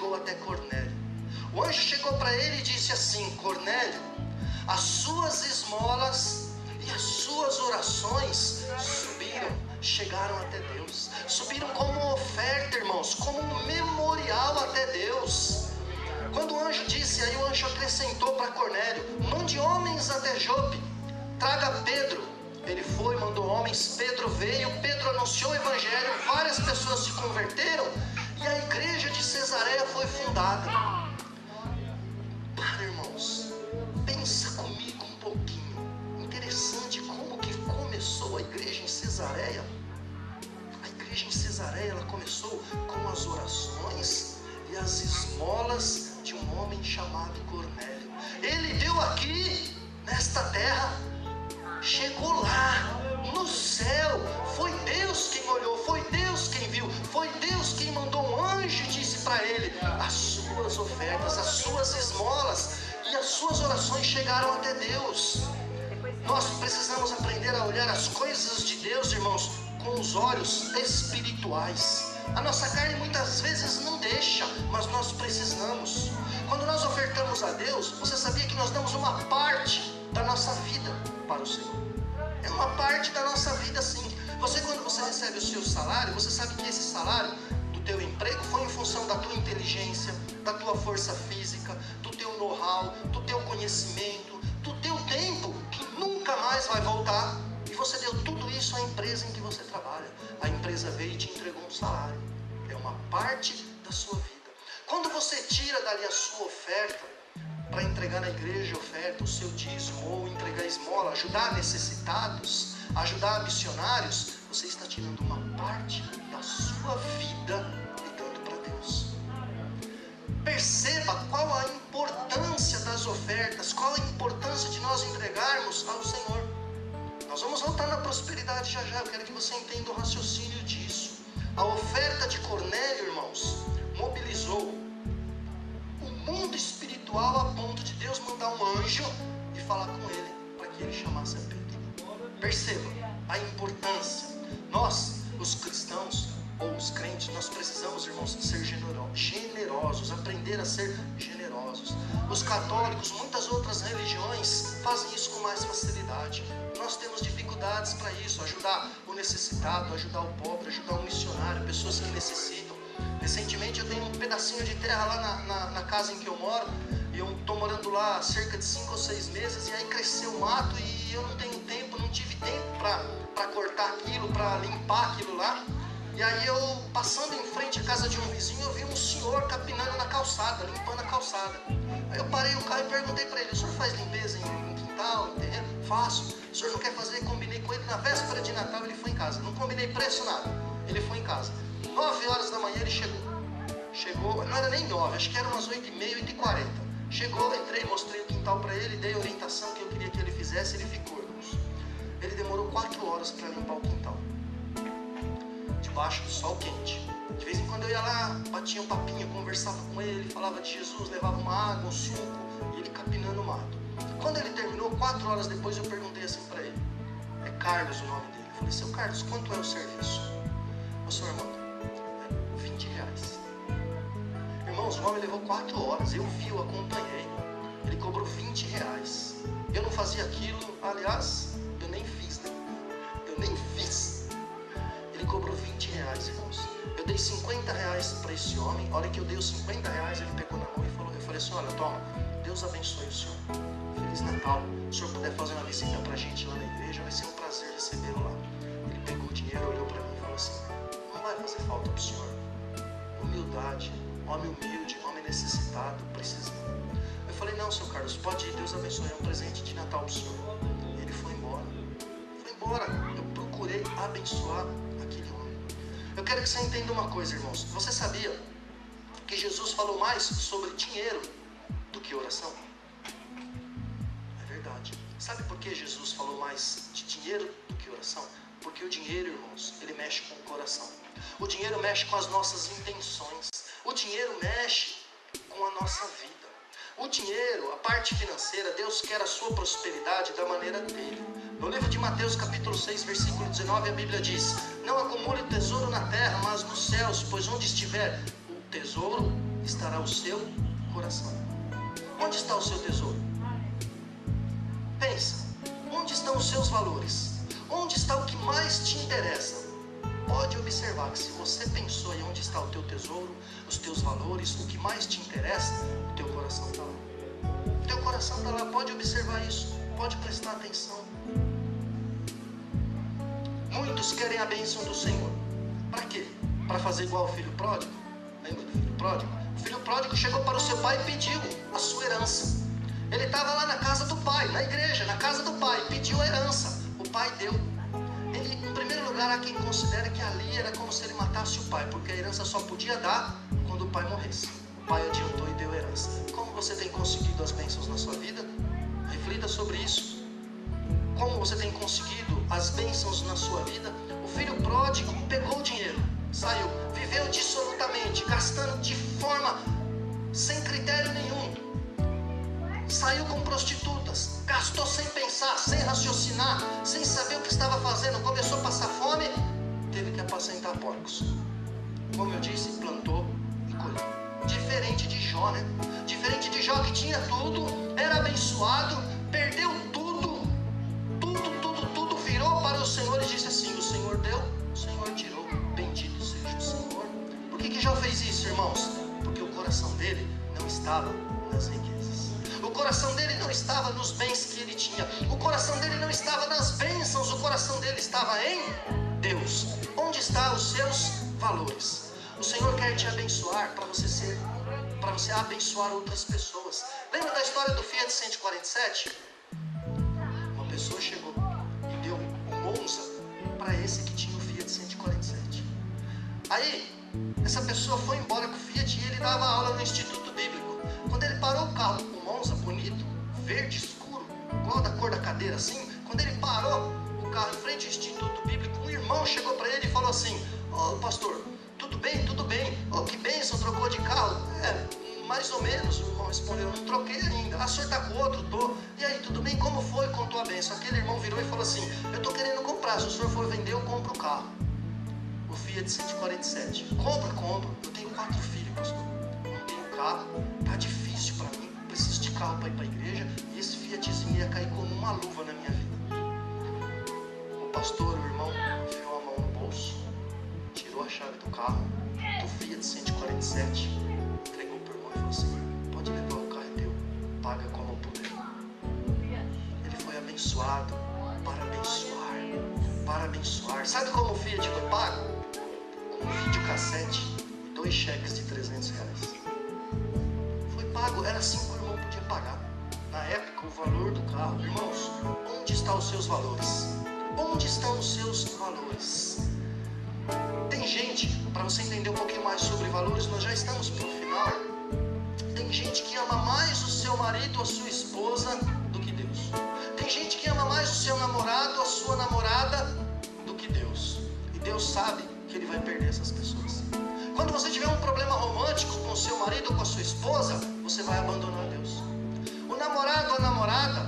chegou até Cornélio. O anjo chegou para ele e disse assim: Cornélio, as suas esmolas e as suas orações chegaram até Deus. Subiram como oferta, irmãos, como um memorial até Deus. Quando o anjo disse, aí o anjo acrescentou para Cornélio: mande homens até Jope, traga Pedro. Ele foi, mandou homens, Pedro veio, Pedro anunciou o evangelho, várias pessoas se converteram e a igreja de Cesareia foi fundada. Para, irmãos, pensa comigo um pouquinho. Interessante como que começou a igreja em Cesareia. A igreja em Cesareia, ela começou com as orações e as esmolas de um homem chamado Cornélio. Ele deu aqui, nesta terra, chegou lá, no céu. Foi Deus quem olhou, foi Deus quem viu, foi Deus quem mandou um anjo e disse para ele: as suas ofertas, as suas esmolas e as suas orações chegaram até Deus. Nós precisamos aprender a olhar as coisas de Deus, irmãos, com os olhos espirituais. A nossa carne muitas vezes não deixa, mas nós precisamos. Quando nós ofertamos a Deus, você sabia que nós damos uma parte da nossa vida para o Senhor? É uma parte da nossa vida, sim. Quando você recebe o seu salário, você sabe que esse salário do teu emprego foi em função da tua inteligência, da tua força física, do teu know-how, do teu conhecimento, do teu tempo, que nunca mais vai voltar. E você deu tudo isso à empresa em que você trabalha. A empresa veio e te entregou um salário. É uma parte da sua vida. Quando você tira dali a sua oferta para entregar na igreja, oferta, o seu dízimo, ou entregar esmola, ajudar necessitados, ajudar missionários, você está tirando uma parte da sua vida e dando para Deus. Perceba qual a importância das ofertas, qual a importância de nós entregarmos ao Senhor. Nós vamos voltar na prosperidade já já. Eu quero que você entenda o raciocínio disso. A oferta de Cornélio, irmãos, mobilizou o mundo espiritual a ponto de Deus mandar um anjo e falar com ele para que ele chamasse a Pedro. Perceba a importância. Nós, os cristãos ou os crentes, nós precisamos, irmãos, ser generosos, aprender a ser generosos. Os católicos, muitas outras religiões fazem isso com mais facilidade. Nós temos dificuldades para isso, ajudar o necessitado, ajudar o pobre, ajudar o missionário, pessoas que necessitam. Recentemente eu tenho um pedacinho de terra lá na casa em que eu moro, e eu estou morando lá há cerca de 5 ou 6 meses, e aí cresceu o mato e eu não tenho tempo, não tive tempo para cortar aquilo, para limpar aquilo lá. E aí eu, passando em frente à casa de um vizinho, eu vi um senhor capinando na calçada, limpando a calçada. Aí eu parei o carro e perguntei para ele: o senhor faz limpeza em quintal, em terreno? Faço. O senhor não quer fazer? Combinei com ele na véspera de Natal, ele foi em casa. Não combinei preço, nada. Ele foi em casa. 9 horas da manhã ele chegou, não era nem 9, acho que era umas 8h30, 8h40. Chegou, entrei, mostrei o quintal para ele, dei a orientação que eu queria que ele fizesse, ele ficou, irmãos. Ele demorou 4 horas para limpar o quintal, debaixo do sol quente. De vez em quando eu ia lá, batia um papinho, conversava com ele, falava de Jesus, levava uma água, um suco, e ele capinando o mato. Quando ele terminou, 4 horas depois, eu perguntei assim para ele: é Carlos o nome dele. Eu falei: seu Carlos, quanto é o serviço? O senhor, irmão, é 20 reais. Irmãos, o homem levou 4 horas, eu vi, eu acompanhei. Ele cobrou 20 reais. Eu não fazia aquilo, aliás, eu nem fiz, né? Eu nem fiz. Ele cobrou 20 reais, irmãos. Eu dei 50 reais para esse homem. A hora que eu dei os 50 reais, ele pegou na mão e falou: eu falei assim: olha, toma, Deus abençoe o senhor. Feliz Natal. Se o senhor puder fazer uma visita pra gente lá na igreja, vai ser um prazer recebê-lo lá. Ele pegou o dinheiro, olhou para mim e falou assim: não vai fazer falta pro senhor. Humildade, homem humilde, homem necessitado, precisando. Eu falei: não, seu Carlos, pode ir, Deus abençoe, é um presente de Natal pro senhor. E ele foi embora. Foi embora. Eu procurei abençoar aquele homem. Eu quero que você entenda uma coisa, irmãos. Você sabia que Jesus falou mais sobre dinheiro do que oração? É verdade. Sabe por que Jesus falou mais de dinheiro do que oração? Porque o dinheiro, irmãos, ele mexe com o coração. O dinheiro mexe com as nossas intenções. O dinheiro mexe com a nossa vida. O dinheiro, a parte financeira, Deus quer a sua prosperidade da maneira dele. No livro de Mateus capítulo 6, versículo 19, a Bíblia diz: não acumule tesouro na terra, mas nos céus, pois onde estiver o tesouro, estará o seu coração. Onde está o seu tesouro? Pensa, onde estão os seus valores? Onde está o que mais te interessa? Pode observar que se você pensou em onde está o teu tesouro, os teus valores, o que mais te interessa, o teu coração está lá. O teu coração está lá, pode observar isso, pode prestar atenção. Muitos querem a bênção do Senhor. Para quê? Para fazer igual ao filho pródigo? Lembra do filho pródigo? O filho pródigo chegou para o seu pai e pediu a sua herança. Ele estava lá na casa do pai, na igreja, na casa do pai, pediu a herança. O pai deu. Ele, em primeiro lugar, há quem considera que ali era como se ele matasse o pai, porque a herança só podia dar quando o pai morresse. O pai adiantou e deu a herança. Como você tem conseguido as bênçãos na sua vida? Reflita sobre isso. Como você tem conseguido as bênçãos na sua vida? O filho pródigo pegou o dinheiro, saiu, viveu dissolutamente, gastando de forma sem critério nenhum. Saiu com prostitutas, gastou sem pensar, sem raciocinar, sem saber o que estava fazendo, começou a passar fome, teve que apacentar porcos. Como eu disse, plantou e colheu. Diferente de Jó, né? Diferente de Jó que tinha tudo, era abençoado, perdeu tudo, virou para o Senhor e disse assim: o Senhor deu, o Senhor tirou, bendito seja o Senhor. Por que Jó fez isso, irmãos? Porque o coração dele não estava nas riquezas. O coração dele não estava nos bens que ele tinha. O coração dele não estava nas bênçãos. O coração dele estava em Deus. Onde estão os seus valores? O Senhor quer te abençoar para você abençoar outras pessoas. Lembra da história do Fiat 147? Uma pessoa chegou e deu um Monza para esse que tinha o Fiat 147. Aí, essa pessoa foi embora com o Fiat e ele dava aula no Instituto Bíblico. Quando ele parou o carro, o Monza bonito, verde escuro, igual da cor da cadeira assim, quando ele parou o carro em frente ao Instituto Bíblico, um irmão chegou para ele e falou assim: ô pastor, tudo bem? Ô, que bênção, trocou de carro? Mais ou menos, o irmão respondeu: não troquei ainda. O senhor está com outro? Tô. E aí, tudo bem? Como foi? Contou a bênção. Aquele irmão virou e falou assim: eu estou querendo comprar, se o senhor for vender, eu compro o carro. O Fiat 147. Compra. Eu tenho 4 filhos, pastor. Não tenho carro, tá difícil para mim. Preciso de carro para ir para a igreja. E esse Fiatzinho ia cair como uma luva na minha vida. O pastor, o irmão, enfiou a mão no bolso, tirou a chave do carro, do Fiat 147, entregou para o irmão e falou assim: pode levar, o carro é teu, paga como puder. Ele foi abençoado para abençoar. Sabe como o Fiat foi pago? Com um videocassete e 2 cheques de R$300. Foi pago, era assim que o irmão podia pagar. Na época, o valor do carro. Irmãos, onde estão os seus valores? Onde estão os seus valores? Tem gente, para você entender um pouquinho mais sobre valores, nós já estamos para o final. Tem gente que ama mais o seu marido ou a sua esposa do que Deus. Tem gente que ama mais o seu namorado ou a sua namorada do que Deus. E Deus sabe que Ele vai perder essas pessoas. Quando você tiver um problema romântico com o seu marido ou com a sua esposa, você vai abandonar Deus. O namorado ou a namorada,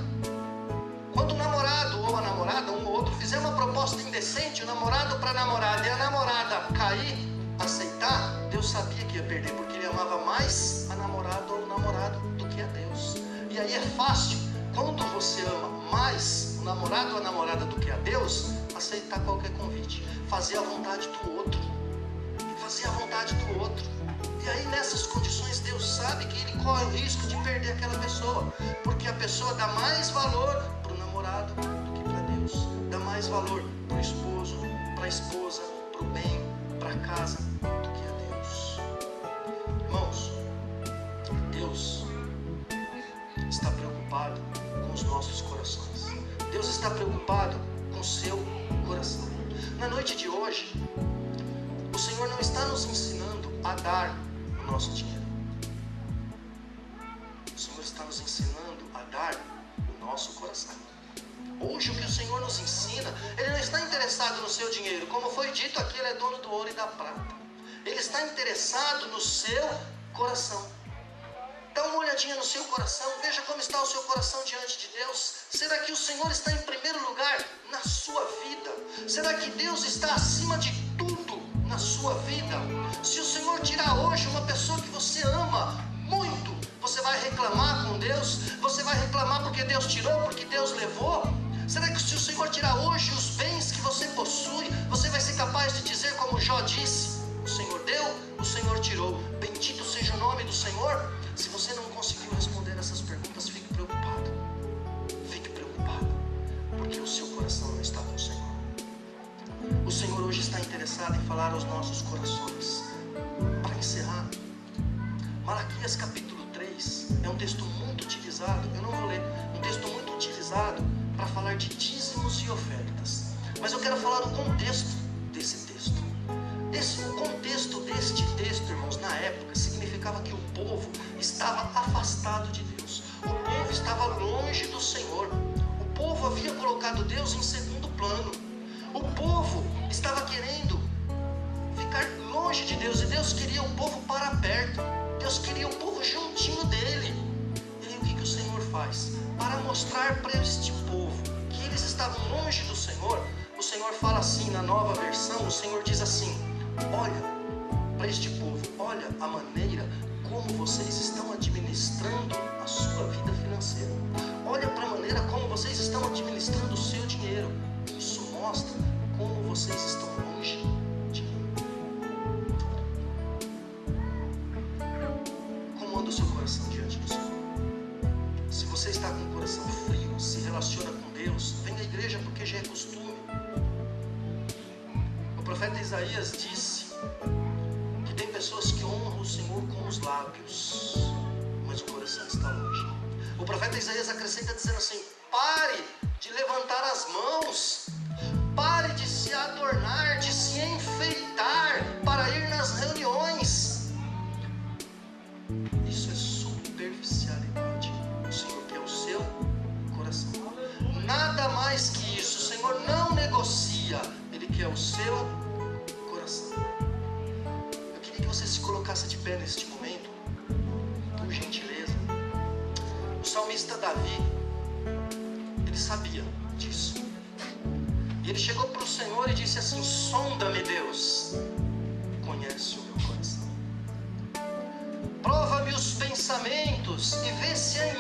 quando o namorado ou a namorada, um ou outro, fizer uma proposta indecente, o namorado para a namorada e a namorada cair, aceitar, Deus sabia que ia perder, porque ele amava mais a namorada ou o namorado do que a Deus. E aí é fácil, quando você ama mais o namorado ou a namorada do que a Deus, aceitar qualquer convite, fazer a vontade do outro. Fazer a vontade do outro. E aí nessas condições Deus sabe que Ele corre o risco de perder aquela pessoa, porque a pessoa dá mais valor para o namorado do que para Deus, dá mais valor para o esposo, para a esposa, para o bem, para a casa do que a Deus. Irmãos, Deus está preocupado com os nossos corações. Deus está preocupado com o seu coração. Na noite de hoje, o Senhor não está nos ensinando a dar o nosso dinheiro. O Senhor está nos ensinando a dar o nosso coração. Hoje o que o Senhor nos ensina, Ele não está interessado no seu dinheiro. Como foi dito aqui, Ele é dono do ouro e da prata. Ele está interessado no seu coração. Dá uma olhadinha no seu coração, veja como está o seu coração diante de Deus. Será que o Senhor está em primeiro lugar na sua vida? Será que Deus está acima de tudo na sua vida. Se o Senhor tirar hoje uma pessoa que você ama muito, você vai reclamar com Deus? Você vai reclamar porque Deus tirou, porque Deus levou? Será que se o Senhor tirar hoje os bens que você possui, você vai ser capaz de dizer como Jó disse: o Senhor deu, o Senhor tirou, bendito seja o nome do Senhor? Se você não conseguiu responder essas perguntas, fique preocupado. Fique preocupado, porque o seu coração não está com o Senhor. O Senhor hoje está interessado em falar aos nossos corações. Para encerrar, Malaquias capítulo 3 é um texto muito utilizado, eu não vou ler, um texto muito utilizado para falar de dízimos e ofertas. Mas eu quero falar do contexto desse texto. O contexto deste texto, irmãos, na época, significava que o povo estava afastado de Deus. O povo estava longe do Senhor. O povo havia colocado Deus em segundo plano. O povo estava querendo ficar longe de Deus, e Deus queria o povo para perto. Deus queria o povo juntinho dele. E aí o que o Senhor faz? Para mostrar para este povo que eles estavam longe do Senhor, o Senhor fala assim na Nova Versão, o Senhor diz assim: olha para este povo, olha a maneira como vocês estão administrando a sua vida financeira. Olha para a maneira como vocês estão administrando o seu dinheiro. Isso mostra como vocês estão longe de mim. Como anda o seu coração diante do Senhor? Se você está com o coração frio, se relaciona com Deus, vem à igreja porque já é costume. O profeta Isaías disse que tem pessoas que honram o Senhor com os lábios, mas o coração está longe. O profeta Isaías acrescenta dizendo assim: pare de levantar as mãos, pare de se adornar, de se enfeitar para ir nas reuniões. Isso é superficialidade. O Senhor quer o seu coração. Nada mais que isso. O Senhor não negocia. Ele quer o seu coração. Eu queria que você se colocasse de pé neste momento, por gentileza. O salmista Davi, ele sabia disso. E ele chegou para o Senhor e disse assim: sonda-me, Deus, conhece o meu coração. Prova-me os pensamentos e vê se há